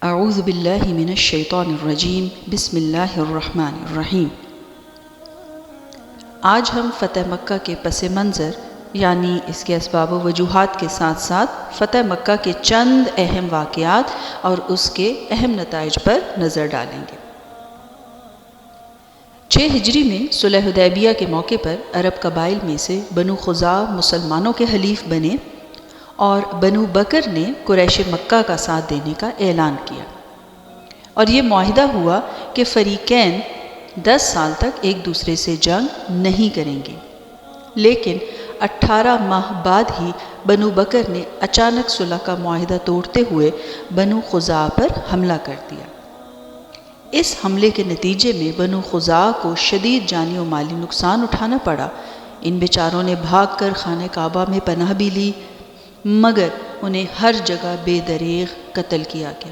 اعوذ باللہ من الشیطان الرجیم بسم اللہ الرحمن الرحیم۔ آج ہم فتح مکہ کے پس منظر یعنی اس کے اسباب و وجوہات کے ساتھ ساتھ فتح مکہ کے چند اہم واقعات اور اس کے اہم نتائج پر نظر ڈالیں گے۔ 6 ہجری میں صلح حدیبیہ کے موقع پر عرب قبائل میں سے بنو خزاع مسلمانوں کے حلیف بنے اور بنو بکر نے قریش مکہ کا ساتھ دینے کا اعلان کیا، اور یہ معاہدہ ہوا کہ فریقین 10 سال تک ایک دوسرے سے جنگ نہیں کریں گے، لیکن 18 ماہ بعد ہی بنو بکر نے اچانک صلح کا معاہدہ توڑتے ہوئے بنو خزاع پر حملہ کر دیا۔ اس حملے کے نتیجے میں بنو خزاع کو شدید جانی و مالی نقصان اٹھانا پڑا۔ ان بیچاروں نے بھاگ کر خانہ کعبہ میں پناہ بھی لی، مگر انہیں ہر جگہ بے دریغ قتل کیا گیا۔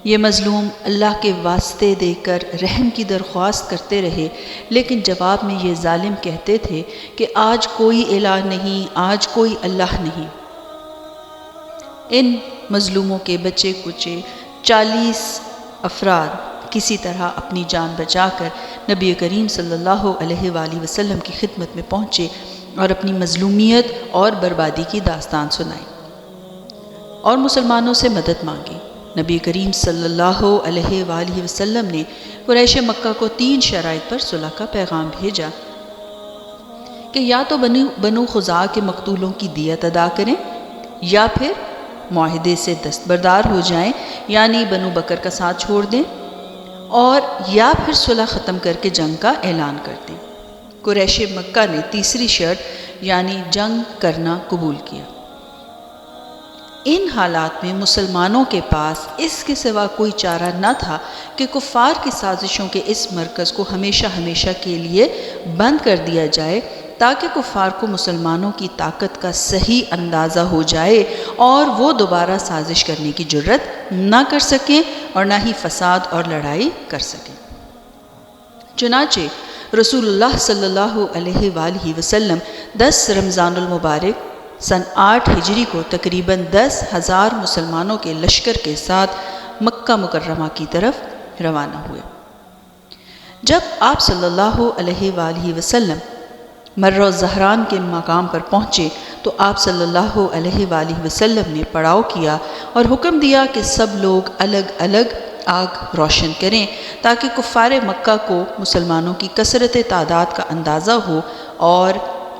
یہ مظلوم اللہ کے واسطے دے کر رحم کی درخواست کرتے رہے، لیکن جواب میں یہ ظالم کہتے تھے کہ آج کوئی الہ نہیں، آج کوئی اللہ نہیں۔ ان مظلوموں کے بچے کچے 40 افراد کسی طرح اپنی جان بچا کر نبی کریم صلی اللہ علیہ وآلہ وسلم کی خدمت میں پہنچے اور اپنی مظلومیت اور بربادی کی داستان سنائی اور مسلمانوں سے مدد مانگی۔ نبی کریم صلی اللہ علیہ وآلہ وسلم نے قریش مکہ کو 3 شرائط پر صلح کا پیغام بھیجا کہ یا تو بنو خزاع کے مقتولوں کی دیت ادا کریں، یا پھر معاہدے سے دستبردار ہو جائیں یعنی بنو بکر کا ساتھ چھوڑ دیں، اور یا پھر صلح ختم کر کے جنگ کا اعلان کر دیں۔ قریش مکہ نے تیسری شرط یعنی جنگ کرنا قبول کیا۔ ان حالات میں مسلمانوں کے پاس اس کے سوا کوئی چارہ نہ تھا کہ کفار کی سازشوں کے اس مرکز کو ہمیشہ ہمیشہ کے لیے بند کر دیا جائے، تاکہ کفار کو مسلمانوں کی طاقت کا صحیح اندازہ ہو جائے اور وہ دوبارہ سازش کرنے کی جرت نہ کر سکیں اور نہ ہی فساد اور لڑائی کر سکیں۔ چنانچہ رسول اللہ صلی اللہ علیہ وآلہ وسلم 10 رمضان المبارک سن 8 ہجری کو تقریباً 10,000 مسلمانوں کے لشکر کے ساتھ مکہ مکرمہ کی طرف روانہ ہوئے۔ جب آپ صلی اللہ علیہ وآلہ وسلم مرہ زہران کے مقام پر پہنچے تو آپ صلی اللہ علیہ وآلہ وسلم نے پڑاؤ کیا اور حکم دیا کہ سب لوگ الگ الگ آگ روشن کریں تاکہ کفار مکہ کو مسلمانوں کی کثرت تعداد کا اندازہ ہو اور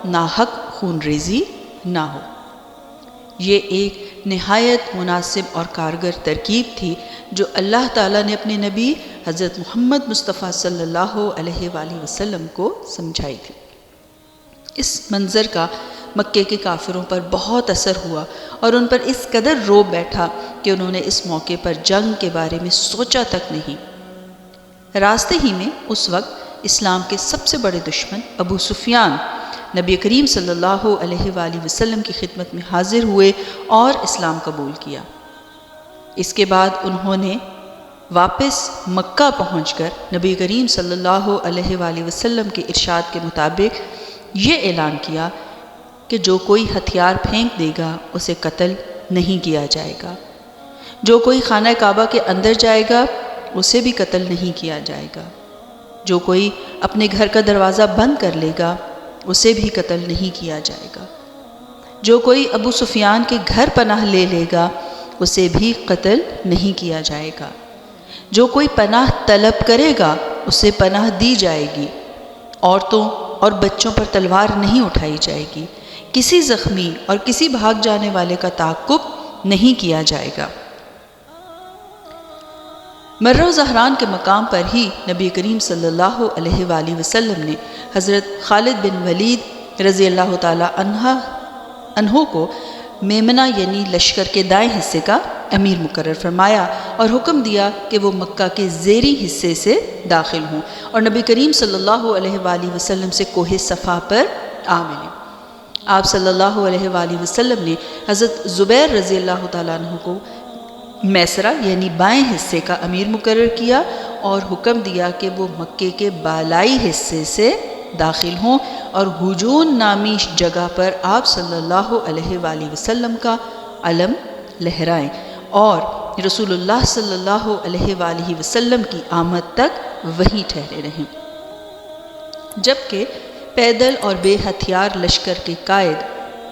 ناحق خون ریزی نہ ہو۔ یہ ایک نہایت مناسب اور کارگر ترکیب تھی جو اللہ تعالیٰ نے اپنے نبی حضرت محمد مصطفیٰ صلی اللہ علیہ وآلہ وسلم کو سمجھائی تھی۔ اس منظر کا مکے کے کافروں پر بہت اثر ہوا اور ان پر اس قدر روب بیٹھا کہ انہوں نے اس موقع پر جنگ کے بارے میں سوچا تک نہیں۔ راستے ہی میں اس وقت اسلام کے سب سے بڑے دشمن ابو سفیان نبی کریم صلی اللہ علیہ وآلہ وسلم کی خدمت میں حاضر ہوئے اور اسلام قبول کیا۔ اس کے بعد انہوں نے واپس مکہ پہنچ کر نبی کریم صلی اللہ علیہ وآلہ وسلم کے ارشاد کے مطابق یہ اعلان کیا کہ جو کوئی ہتھیار پھینک دے گا اسے قتل نہیں کیا جائے گا، جو کوئی خانہ کعبہ کے اندر جائے گا اسے بھی قتل نہیں کیا جائے گا، جو کوئی اپنے گھر کا دروازہ بند کر لے گا اسے بھی قتل نہیں کیا جائے گا، جو کوئی ابو سفیان کے گھر پناہ لے لے گا اسے بھی قتل نہیں کیا جائے گا، جو کوئی پناہ طلب کرے گا اسے پناہ دی جائے گی، عورتوں اور بچوں پر تلوار نہیں اٹھائی جائے گی، کسی زخمی اور کسی بھاگ جانے والے کا تعاقب نہیں کیا جائے گا۔ مرہ زہران کے مقام پر ہی نبی کریم صلی اللہ علیہ وآلہ وسلم نے حضرت خالد بن ولید رضی اللہ تعالی عنہ کو میمنہ یعنی لشکر کے دائیں حصے کا امیر مقرر فرمایا اور حکم دیا کہ وہ مکہ کے زیریں حصے سے داخل ہوں اور نبی کریم صلی اللہ علیہ وآلہ وسلم سے کوہ صفا پر آ ملیں۔ آپ صلی اللہ علیہ وآلہ وسلم نے حضرت زبیر رضی اللہ تعالیٰ عنہ کو میسرہ یعنی بائیں حصے کا امیر مقرر کیا اور حکم دیا کہ وہ مکے کے بالائی حصے سے داخل ہوں اور ہجون نامی جگہ پر آپ صلی اللہ علیہ وآلہ وسلم کا علم لہرائیں اور رسول اللہ صلی اللہ علیہ وآلہ وسلم کی آمد تک وہیں ٹھہرے رہیں، جبکہ پیدل اور بے ہتھیار لشکر کے قائد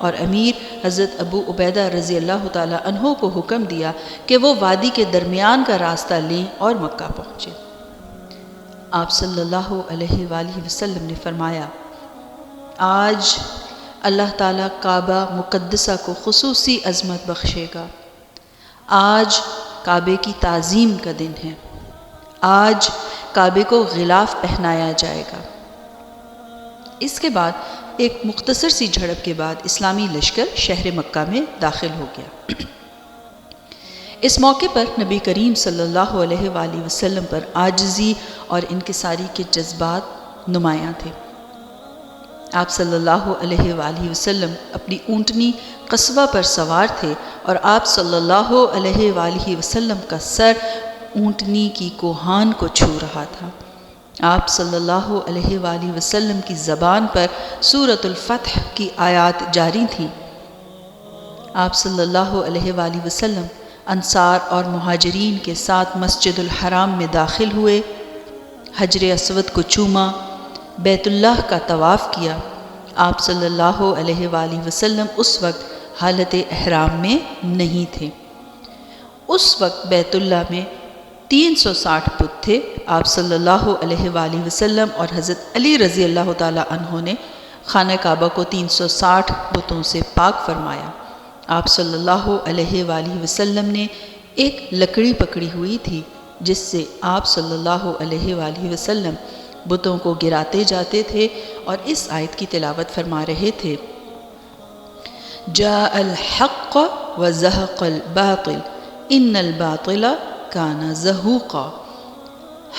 اور امیر حضرت ابو عبیدہ رضی اللہ تعالی عنہ کو حکم دیا کہ وہ وادی کے درمیان کا راستہ لیں اور مکہ پہنچے۔ آپ صلی اللہ علیہ وآلہ وسلم نے فرمایا، آج اللہ تعالیٰ کعبہ مقدسہ کو خصوصی عظمت بخشے گا۔ آج کعبے کی تعظیم کا دن ہے۔ آج کعبے کو غلاف پہنایا جائے گا۔ اس کے بعد ایک مختصر سی جھڑپ کے بعد اسلامی لشکر شہر مکہ میں داخل ہو گیا۔ اس موقع پر نبی کریم صلی اللہ علیہ وآلہ وسلم پر عاجزی اور انکساری کے جذبات نمایاں تھے۔ آپ صلی اللہ علیہ وآلہ وسلم اپنی اونٹنی قصبہ پر سوار تھے اور آپ صلی اللہ علیہ وآلہ وسلم کا سر اونٹنی کی کوہان کو چھو رہا تھا۔ آپ صلی اللہ علیہ وآلہ وسلم کی زبان پر سورۃ الفتح کی آیات جاری تھیں۔ آپ صلی اللہ علیہ وآلہ وسلم انصار اور مہاجرین کے ساتھ مسجد الحرام میں داخل ہوئے، حجر اسود کو چوما، بیت اللہ کا طواف کیا۔ آپ صلی اللہ علیہ وآلہ وسلم اس وقت حالت احرام میں نہیں تھے۔ اس وقت بیت اللہ میں 360 بت تھے۔ آپ صلی اللہ علیہ وآلہ وسلم اور حضرت علی رضی اللہ تعالی عنہ نے خانہ کعبہ کو 360 بتوں سے پاک فرمایا۔ آپ صلی اللہ علیہ وآلہ وسلم نے ایک لکڑی پکڑی ہوئی تھی جس سے آپ صلی اللہ علیہ وآلہ وسلم بتوں کو گراتے جاتے تھے اور اس آیت کی تلاوت فرما رہے تھے، جاء الحق وزهق الباطل ان الباطل کان زہوقا۔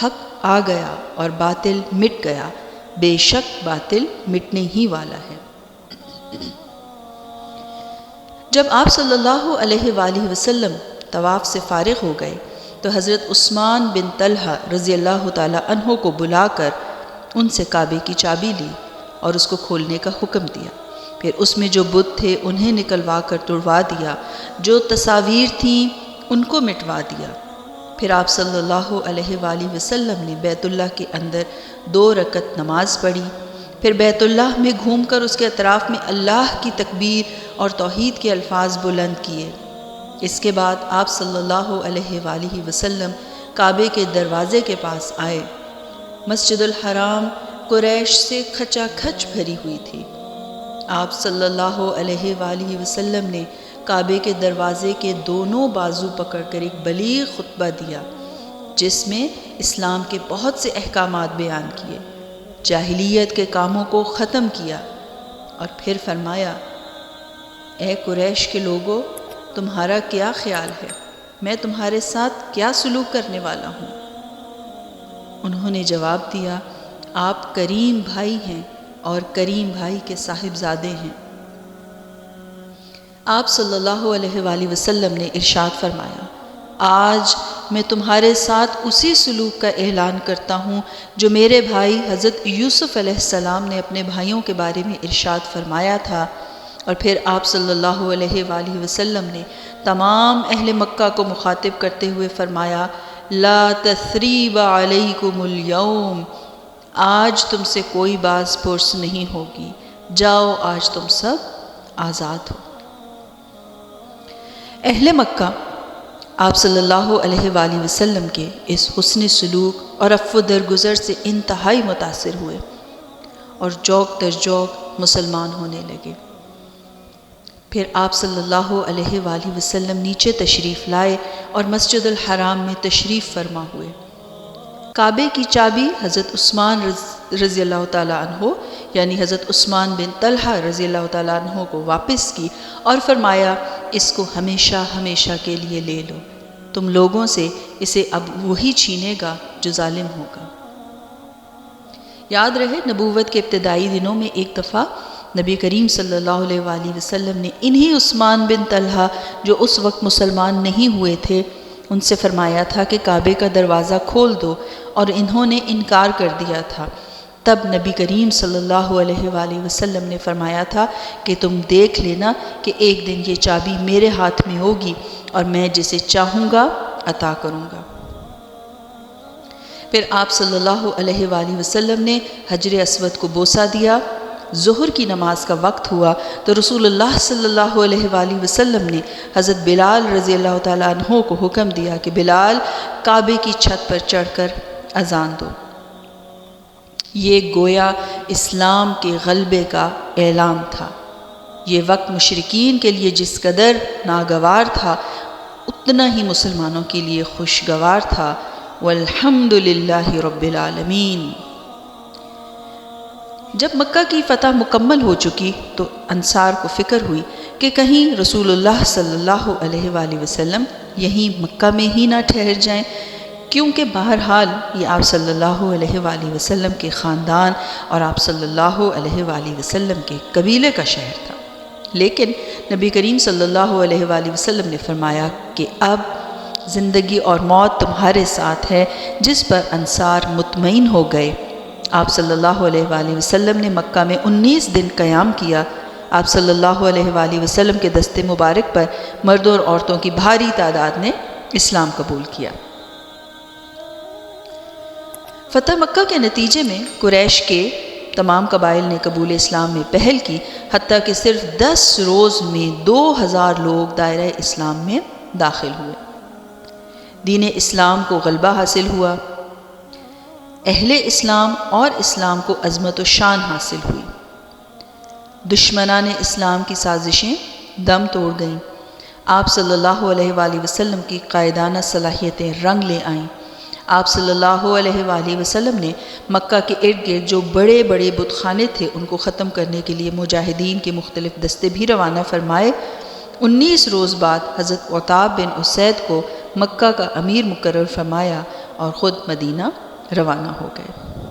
حق آ گیا اور باطل مٹ گیا، بے شک باطل مٹنے ہی والا ہے۔ جب آپ صلی اللہ علیہ وآلہ وسلم طواف سے فارغ ہو گئے تو حضرت عثمان بن طلحہ رضی اللہ تعالی عنہ کو بلا کر ان سے کعبے کی چابی لی اور اس کو کھولنے کا حکم دیا۔ پھر اس میں جو بت تھے انہیں نکلوا کر توڑوا دیا، جو تصاویر تھیں ان کو مٹوا دیا۔ پھر آپ صلی اللہ علیہ وآلہ وسلم نے بیت اللہ کے اندر 2 رکعت نماز پڑھی، پھر بیت اللہ میں گھوم کر اس کے اطراف میں اللہ کی تکبیر اور توحید کے الفاظ بلند کیے۔ اس کے بعد آپ صلی اللہ علیہ وآلہ وسلم کعبے کے دروازے کے پاس آئے۔ مسجد الحرام قریش سے کھچا کھچ بھری ہوئی تھی۔ آپ صلی اللہ علیہ وآلہ وسلم نے کعبے کے دروازے کے دونوں بازو پکڑ کر ایک بلیغ خطبہ دیا جس میں اسلام کے بہت سے احکامات بیان کیے، جاہلیت کے کاموں کو ختم کیا اور پھر فرمایا، اے قریش کے لوگوں، تمہارا کیا خیال ہے؟ میں تمہارے ساتھ کیا سلوک کرنے والا ہوں؟ انہوں نے جواب دیا، آپ کریم بھائی ہیں اور کریم بھائی کے صاحبزادے ہیں۔ آپ صلی اللہ علیہ وآلہ وسلم نے ارشاد فرمایا، آج میں تمہارے ساتھ اسی سلوک کا اعلان کرتا ہوں جو میرے بھائی حضرت یوسف علیہ السلام نے اپنے بھائیوں کے بارے میں ارشاد فرمایا تھا۔ اور پھر آپ صلی اللہ علیہ وآلہ وسلم نے تمام اہل مکہ کو مخاطب کرتے ہوئے فرمایا، لا تثریب علیکم اليوم، آج تم سے کوئی باز پرس نہیں ہوگی، جاؤ آج تم سب آزاد ہو۔ اہل مکہ آپ صلی اللہ علیہ وآلہ وسلم کے اس حسن سلوک اور عفو درگزر سے انتہائی متاثر ہوئے اور جوق در جوق مسلمان ہونے لگے۔ پھر آپ صلی اللہ علیہ وآلہ وسلم نیچے تشریف لائے اور مسجد الحرام میں تشریف فرما ہوئے۔ کعبے کی چابی حضرت عثمان رضی اللہ تعالیٰ عنہ یعنی حضرت عثمان بن طلحہ رضی اللہ تعالیٰ عنہ کو واپس کی اور فرمایا، اس کو ہمیشہ ہمیشہ کے لیے لے لو، تم لوگوں سے اسے اب وہی چھینے گا جو ظالم ہوگا۔ یاد رہے نبوت کے ابتدائی دنوں میں ایک دفعہ نبی کریم صلی اللہ علیہ وآلہ وسلم نے انہی عثمان بن طلحہ جو اس وقت مسلمان نہیں ہوئے تھے ان سے فرمایا تھا کہ کعبے کا دروازہ کھول دو، اور انہوں نے انکار کر دیا تھا۔ تب نبی کریم صلی اللہ علیہ وآلہ وسلم نے فرمایا تھا کہ تم دیکھ لینا کہ ایک دن یہ چابی میرے ہاتھ میں ہوگی اور میں جسے چاہوں گا عطا کروں گا۔ پھر آپ صلی اللہ علیہ وآلہ وسلم نے حجر اسود کو بوسہ دیا۔ ظہر کی نماز کا وقت ہوا تو رسول اللہ صلی اللہ علیہ وآلہ وسلم نے حضرت بلال رضی اللہ تعالیٰ عنہ کو حکم دیا کہ بلال کعبے کی چھت پر چڑھ کر اذان دو۔ یہ گویا اسلام کے غلبے کا اعلان تھا۔ یہ وقت مشرکین کے لیے جس قدر ناگوار تھا اتنا ہی مسلمانوں کے لیے خوشگوار تھا۔ والحمد للہ رب العالمین۔ جب مکہ کی فتح مکمل ہو چکی تو انصار کو فکر ہوئی کہ کہیں رسول اللہ صلی اللہ علیہ وآلہ وسلم یہیں مکہ میں ہی نہ ٹھہر جائیں، کیونکہ بہرحال یہ آپ صلی اللہ علیہ وآلہ وسلم کے خاندان اور آپ صلی اللہ علیہ وآلہ وسلم کے قبیلے کا شہر تھا۔ لیکن نبی کریم صلی اللہ علیہ وآلہ وسلم نے فرمایا کہ اب زندگی اور موت تمہارے ساتھ ہے، جس پر انصار مطمئن ہو گئے۔ آپ صلی اللہ علیہ وآلہ وسلم نے مکہ میں 19 دن قیام کیا۔ آپ صلی اللہ علیہ وآلہ وسلم کے دست مبارک پر مردوں اور عورتوں کی بھاری تعداد نے اسلام قبول کیا۔ فتح مکہ کے نتیجے میں قریش کے تمام قبائل نے قبول اسلام میں پہل کی، حتیٰ کہ صرف 10 روز میں 2000 لوگ دائرہ اسلام میں داخل ہوئے۔ دین اسلام کو غلبہ حاصل ہوا۔ اہل اسلام اور اسلام کو عظمت و شان حاصل ہوئی۔ دشمنان اسلام کی سازشیں دم توڑ گئیں۔ آپ صلی اللہ علیہ وآلہ وسلم کی قائدانہ صلاحیتیں رنگ لے آئیں۔ آپ صلی اللہ علیہ وآلہ وسلم نے مکہ کے ارد گرد جو بڑے بڑے بت خانے تھے ان کو ختم کرنے کے لیے مجاہدین کے مختلف دستے بھی روانہ فرمائے۔ 19 روز بعد حضرت عتاب بن اسید کو مکہ کا امیر مقرر فرمایا اور خود مدینہ روانہ ہو گئے۔